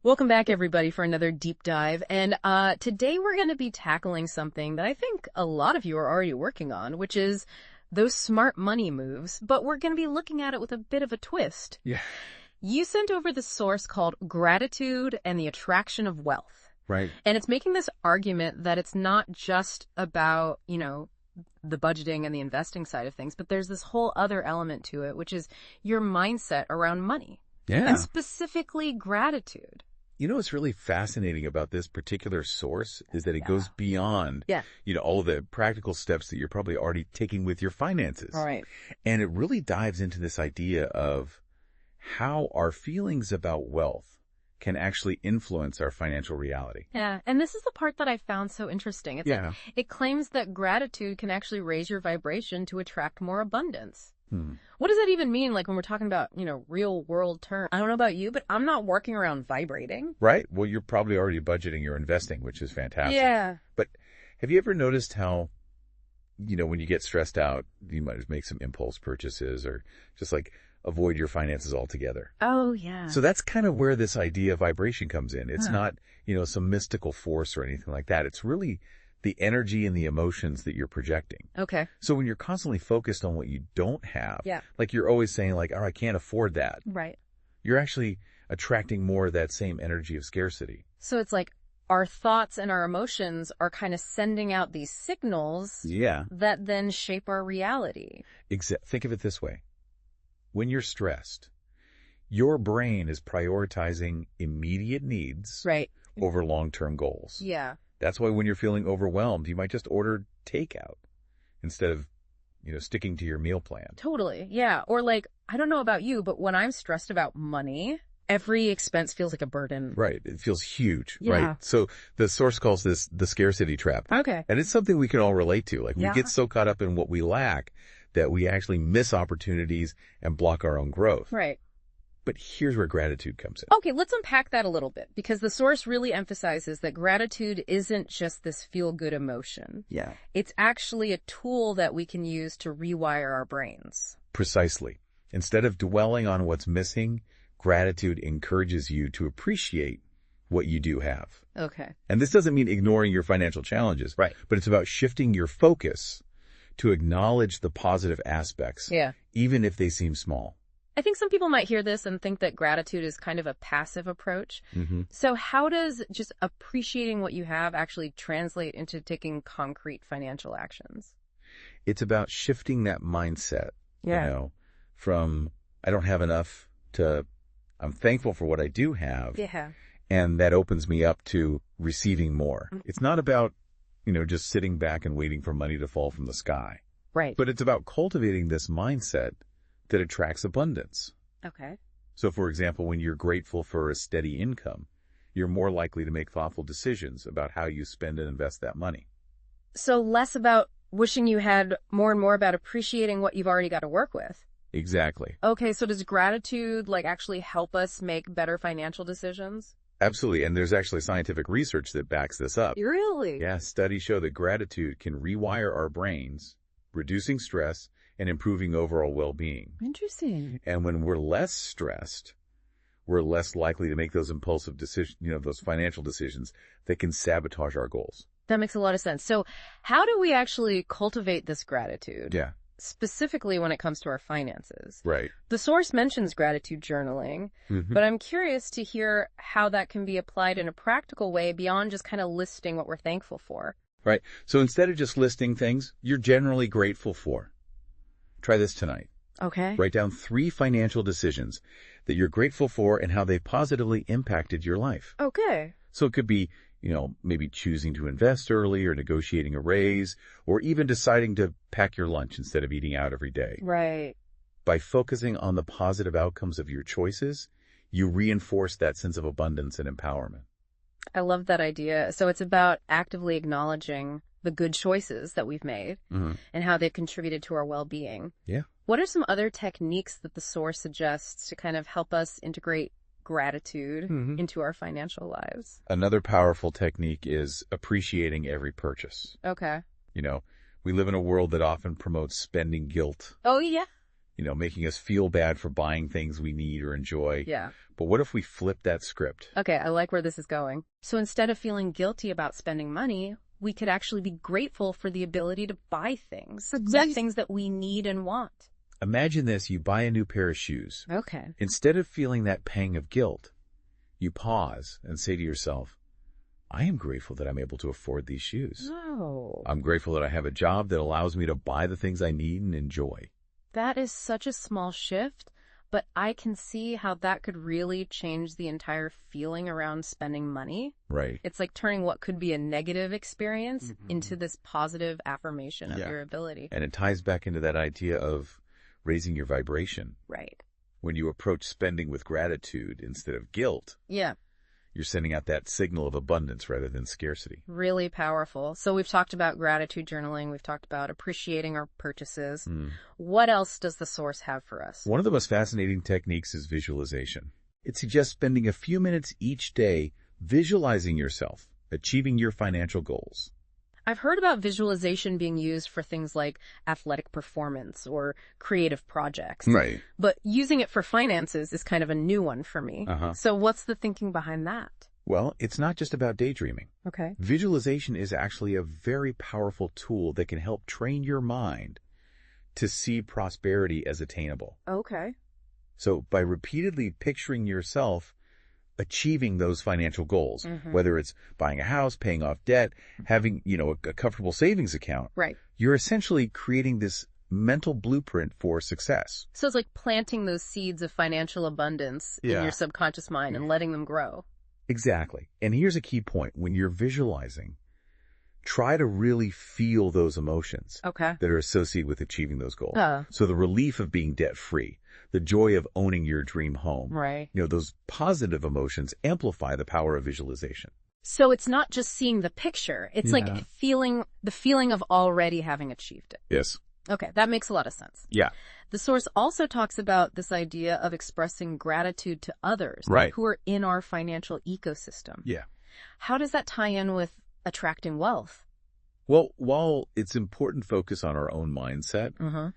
Welcome back, everybody, for another deep dive. And today we're going to be tackling something that I think a lot of you are already working on, which is those smart money moves. But we're going to be looking at it with a bit of a twist. Yeah. You sent over the source called Gratitude and the Attraction of Wealth. Right. And it's making this argument that it's not just about, the budgeting and the investing side of things, but there's this whole other element to it, which is your mindset around money. Yeah. And specifically gratitude. You know what's really fascinating about this particular source is that it goes beyond, all the practical steps that you're probably already taking with your finances. All right. And it really dives into this idea of how our feelings about wealth can actually influence our financial reality. Yeah, and this is the part that I found so interesting. It's like, it claims that gratitude can actually raise your vibration to attract more abundance. What does that even mean, like when we're talking about, real world terms? I don't know about you, but I'm not working around vibrating. Right? Well, you're probably already budgeting your investing, which is fantastic. Yeah. But have you ever noticed how, when you get stressed out, you might make some impulse purchases or just like avoid your finances altogether? Oh, yeah. So that's kind of where this idea of vibration comes in. It's not, some mystical force or anything like that. It's really the energy and the emotions that you're projecting. Okay. So when you're constantly focused on what you don't have, like you're always saying like, oh, I can't afford that. Right. You're actually attracting more of that same energy of scarcity. So it's like our thoughts and our emotions are kind of sending out these signals that then shape our reality. Think of it this way. When you're stressed, your brain is prioritizing immediate needs over long-term goals. Yeah. That's why when you're feeling overwhelmed, you might just order takeout instead of, sticking to your meal plan. Totally. Yeah. Or like, I don't know about you, but when I'm stressed about money, every expense feels like a burden. Right. It feels huge. Yeah. Right. So the source calls this the scarcity trap. Okay. And it's something we can all relate to. Like we get so caught up in what we lack that we actually miss opportunities and block our own growth. Right. But here's where gratitude comes in. Okay, let's unpack that a little bit, because the source really emphasizes that gratitude isn't just this feel-good emotion. Yeah. It's actually a tool that we can use to rewire our brains. Precisely. Instead of dwelling on what's missing, gratitude encourages you to appreciate what you do have. Okay. And this doesn't mean ignoring your financial challenges. Right. But it's about shifting your focus to acknowledge the positive aspects, even if they seem small. I think some people might hear this and think that gratitude is kind of a passive approach. So how does just appreciating what you have actually translate into taking concrete financial actions? It's about shifting that mindset, from I don't have enough to I'm thankful for what I do have. Yeah. And that opens me up to receiving more. It's not about, just sitting back and waiting for money to fall from the sky. Right. But it's about cultivating this mindset that attracts abundance. Okay. So, for example, when you're grateful for a steady income, you're more likely to make thoughtful decisions about how you spend and invest that money. So less about wishing you had more and more about appreciating what you've already got to work with. Exactly. Okay, so does gratitude actually help us make better financial decisions? Absolutely. And there's actually scientific research that backs this up. Really? Yeah, studies show that gratitude can rewire our brains, reducing stress and improving overall well-being. Interesting. And when we're less stressed, we're less likely to make those impulsive decisions, those financial decisions that can sabotage our goals. That makes a lot of sense. So how do we actually cultivate this gratitude? Yeah. Specifically when it comes to our finances. Right. The source mentions gratitude journaling, but I'm curious to hear how that can be applied in a practical way beyond just kind of listing what we're thankful for. Right. So instead of just listing things you're generally grateful for, try this tonight. Okay. Write down 3 financial decisions that you're grateful for and how they positively impacted your life. Okay. So it could be, maybe choosing to invest early or negotiating a raise or even deciding to pack your lunch instead of eating out every day. Right. By focusing on the positive outcomes of your choices, you reinforce that sense of abundance and empowerment. I love that idea. So it's about actively acknowledging the good choices that we've made and how they've contributed to our well-being. Yeah. What are some other techniques that the source suggests to kind of help us integrate gratitude into our financial lives? Another powerful technique is appreciating every purchase. Okay. We live in a world that often promotes spending guilt. Oh, yeah. making us feel bad for buying things we need or enjoy. Yeah. But what if we flip that script? Okay, I like where this is going. So instead of feeling guilty about spending money, we could actually be grateful for the ability to buy things. Exactly. Things that we need and want. Imagine this, you buy a new pair of shoes. Okay. Instead of feeling that pang of guilt, you pause and say to yourself, I am grateful that I'm able to afford these shoes. Oh. I'm grateful that I have a job that allows me to buy the things I need and enjoy. That is such a small shift, but I can see how that could really change the entire feeling around spending money. Right. It's like turning what could be a negative experience into this positive affirmation of your ability. And it ties back into that idea of raising your vibration. Right. When you approach spending with gratitude instead of guilt. Yeah. You're sending out that signal of abundance rather than scarcity. Really powerful. So we've talked about gratitude journaling. We've talked about appreciating our purchases. What else does the source have for us? One of the most fascinating techniques is visualization. It suggests spending a few minutes each day visualizing yourself, achieving your financial goals. I've heard about visualization being used for things like athletic performance or creative projects. Right. But using it for finances is kind of a new one for me. So what's the thinking behind that? Well, it's not just about daydreaming. Okay. Visualization is actually a very powerful tool that can help train your mind to see prosperity as attainable. Okay. So by repeatedly picturing yourself achieving those financial goals, whether it's buying a house, paying off debt, having, a comfortable savings account, right, you're essentially creating this mental blueprint for success. So it's like planting those seeds of financial abundance in your subconscious mind and letting them grow. Exactly. And here's a key point. When you're visualizing, try to really feel those emotions that are associated with achieving those goals. So the relief of being debt-free, the joy of owning your dream home, those positive emotions amplify the power of visualization. So it's not just seeing the picture. It's like feeling the feeling of already having achieved it. Yes. Okay, that makes a lot of sense. Yeah. The source also talks about this idea of expressing gratitude to others who are in our financial ecosystem. Yeah. How does that tie in with attracting wealth? Well, while it's important to focus on our own mindset,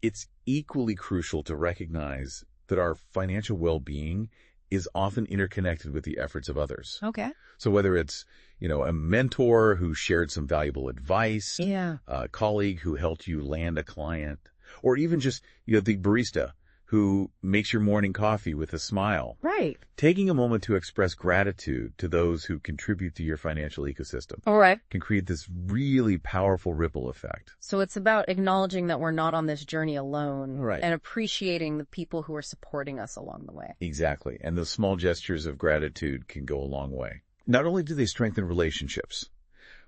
it's equally crucial to recognize that our financial well-being is often interconnected with the efforts of others. Okay. So whether it's, a mentor who shared some valuable advice, a colleague who helped you land a client, or even just, the barista who makes your morning coffee with a smile. Right. Taking a moment to express gratitude to those who contribute to your financial ecosystem. All right. Can create this really powerful ripple effect. So it's about acknowledging that we're not on this journey alone. Right. And appreciating the people who are supporting us along the way. Exactly. And those small gestures of gratitude can go a long way. Not only do they strengthen relationships,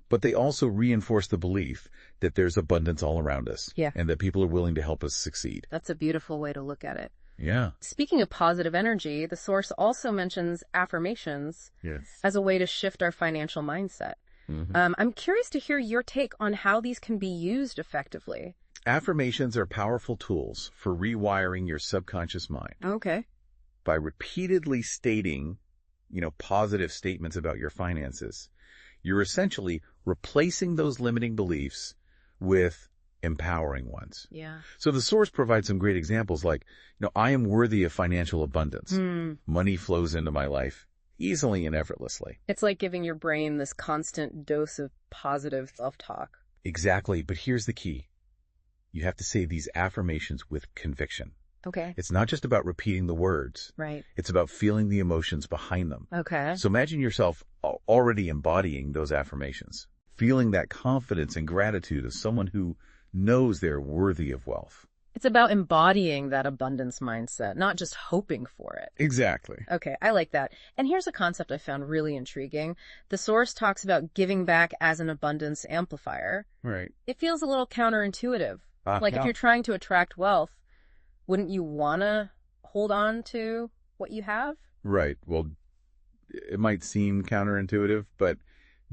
but they also reinforce the belief that there's abundance all around us. Yeah. And that people are willing to help us succeed. That's a beautiful way to look at it. Yeah. Speaking of positive energy, the source also mentions affirmations as a way to shift our financial mindset. I'm curious to hear your take on how these can be used effectively. Affirmations are powerful tools for rewiring your subconscious mind. Okay. By repeatedly stating, positive statements about your finances, you're essentially replacing those limiting beliefs with empowering ones. Yeah. So the source provides some great examples like, I am worthy of financial abundance. Money flows into my life easily and effortlessly. It's like giving your brain this constant dose of positive self-talk. Exactly. But here's the key. You have to say these affirmations with conviction. Okay. It's not just about repeating the words. Right. It's about feeling the emotions behind them. Okay. So imagine yourself already embodying those affirmations, feeling that confidence and gratitude of someone who knows they're worthy of wealth. It's about embodying that abundance mindset, not just hoping for it. Exactly. Okay, I like that. And here's a concept I found really intriguing. The source talks about giving back as an abundance amplifier. Right. It feels a little counterintuitive. If you're trying to attract wealth, wouldn't you want to hold on to what you have? Right. Well, it might seem counterintuitive, but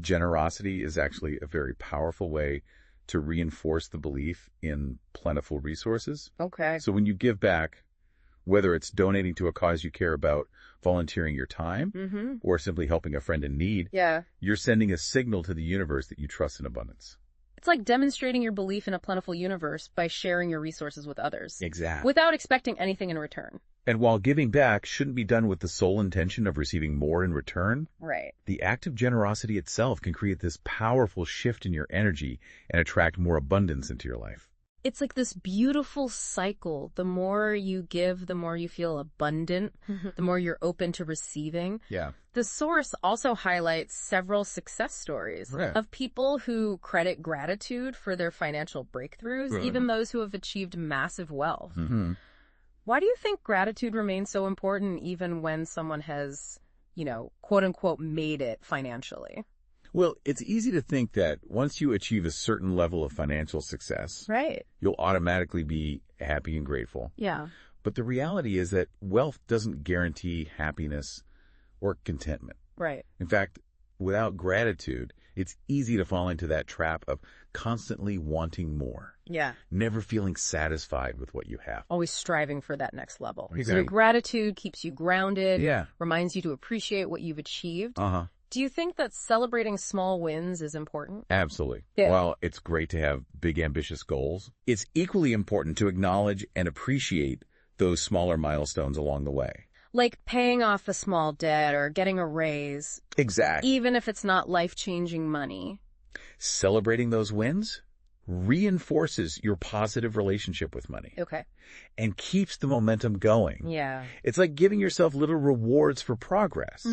generosity is actually a very powerful way to reinforce the belief in plentiful resources. Okay. So when you give back, whether it's donating to a cause you care about, volunteering your time, or simply helping a friend in need, you're sending a signal to the universe that you trust in abundance. It's like demonstrating your belief in a plentiful universe by sharing your resources with others. Exactly. Without expecting anything in return. And while giving back shouldn't be done with the sole intention of receiving more in return, right, the act of generosity itself can create this powerful shift in your energy and attract more abundance into your life. It's like this beautiful cycle. The more you give, the more you feel abundant, the more you're open to receiving. Yeah. The source also highlights several success stories of people who credit gratitude for their financial breakthroughs, even those who have achieved massive wealth. Mm-hmm. Why do you think gratitude remains so important even when someone has, quote unquote, made it financially? Well, it's easy to think that once you achieve a certain level of financial success, right, you'll automatically be happy and grateful. Yeah. But the reality is that wealth doesn't guarantee happiness or contentment. Right. In fact, without gratitude, it's easy to fall into that trap of constantly wanting more. Yeah. Never feeling satisfied with what you have. Always striving for that next level. Exactly. So gratitude keeps you grounded. Yeah. Reminds you to appreciate what you've achieved. Uh-huh. Do you think that celebrating small wins is important? Absolutely. Yeah. While it's great to have big, ambitious goals, it's equally important to acknowledge and appreciate those smaller milestones along the way. Like paying off a small debt or getting a raise. Exactly. Even if it's not life-changing money. Celebrating those wins reinforces your positive relationship with money. Okay. And keeps the momentum going. Yeah. It's like giving yourself little rewards for progress,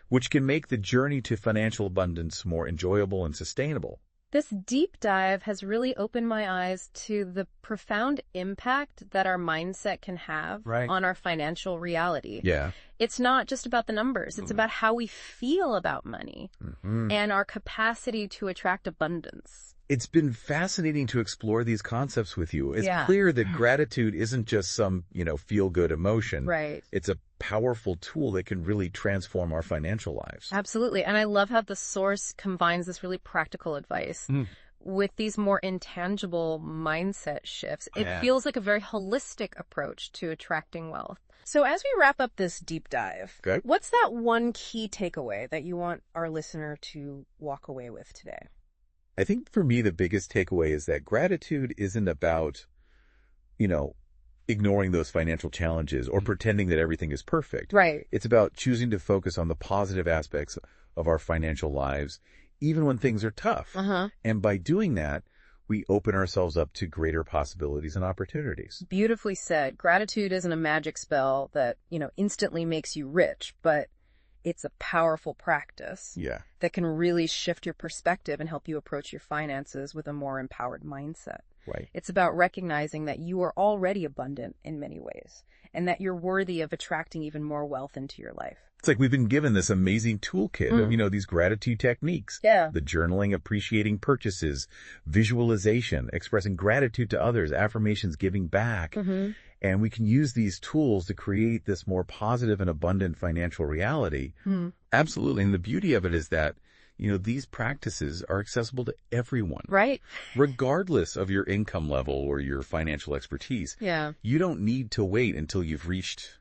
which can make the journey to financial abundance more enjoyable and sustainable. This deep dive has really opened my eyes to the profound impact that our mindset can have on our financial reality. Yeah. It's not just about the numbers. It's about how we feel about money and our capacity to attract abundance. It's been fascinating to explore these concepts with you. It's clear that gratitude isn't just some, feel-good emotion. Right. It's a powerful tool that can really transform our financial lives. Absolutely. And I love how the source combines this really practical advice with these more intangible mindset shifts. It feels like a very holistic approach to attracting wealth. So as we wrap up this deep dive, what's that one key takeaway that you want our listener to walk away with today? I think for me, the biggest takeaway is that gratitude isn't about, ignoring those financial challenges or pretending that everything is perfect. Right. It's about choosing to focus on the positive aspects of our financial lives, even when things are tough. And by doing that, we open ourselves up to greater possibilities and opportunities. Beautifully said. Gratitude isn't a magic spell that, instantly makes you rich, but it's a powerful practice that can really shift your perspective and help you approach your finances with a more empowered mindset. Right. It's about recognizing that you are already abundant in many ways and that you're worthy of attracting even more wealth into your life. It's like we've been given this amazing toolkit of, these gratitude techniques. Yeah. The journaling, appreciating purchases, visualization, expressing gratitude to others, affirmations, giving back. And we can use these tools to create this more positive and abundant financial reality. Absolutely. And the beauty of it is that, these practices are accessible to everyone. Right. Regardless of your income level or your financial expertise. Yeah. You don't need to wait until you've reached,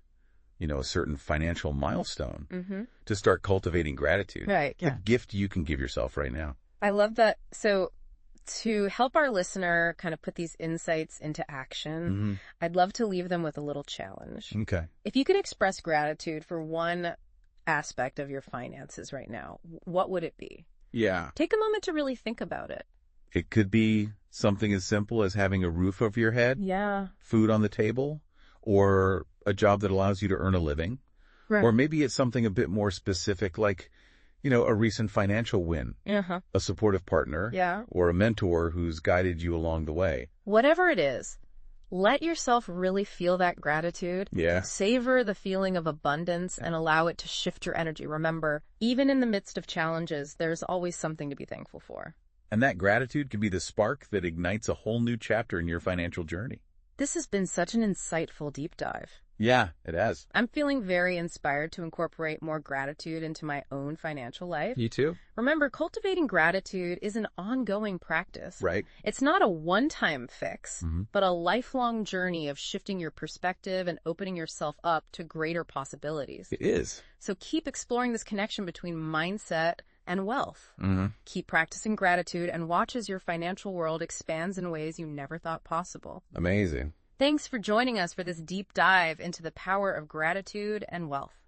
a certain financial milestone to start cultivating gratitude. Right. It's a gift you can give yourself right now. I love that. So to help our listener kind of put these insights into action, I'd love to leave them with a little challenge. Okay. If you could express gratitude for one aspect of your finances right now, what would it be? Yeah. Take a moment to really think about it. It could be something as simple as having a roof over your head, food on the table, or a job that allows you to earn a living. Right. Or maybe it's something a bit more specific like, a recent financial win, a supportive partner, or a mentor who's guided you along the way. Whatever it is, let yourself really feel that gratitude. Yeah. Savor the feeling of abundance and allow it to shift your energy. Remember, even in the midst of challenges, there's always something to be thankful for. And that gratitude can be the spark that ignites a whole new chapter in your financial journey. This has been such an insightful deep dive. Yeah, it has. I'm feeling very inspired to incorporate more gratitude into my own financial life. You too. Remember, cultivating gratitude is an ongoing practice. Right. It's not a one-time fix, but a lifelong journey of shifting your perspective and opening yourself up to greater possibilities. It is. So keep exploring this connection between mindset, and wealth. Keep practicing gratitude and watch as your financial world expands in ways you never thought possible. Amazing. Thanks for joining us for this deep dive into the power of gratitude and wealth.